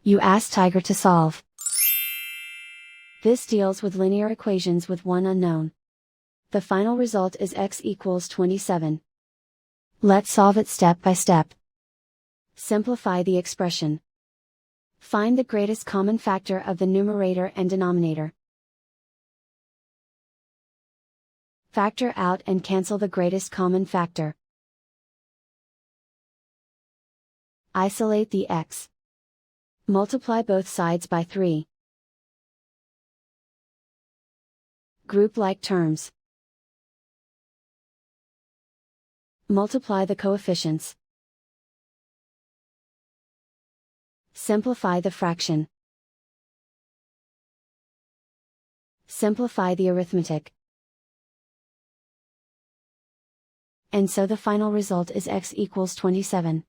You ask Tiger to solve. This deals with linear equations with one unknown. The final result is x equals 27. Let's solve it step by step. Simplify the expression. Find the greatest common factor of the numerator and denominator. Factor out and cancel the greatest common factor. Isolate the x. Multiply both sides by 3. Group like terms. Multiply the coefficients. Simplify the fraction. Simplify the arithmetic. And so the final result is x equals 27.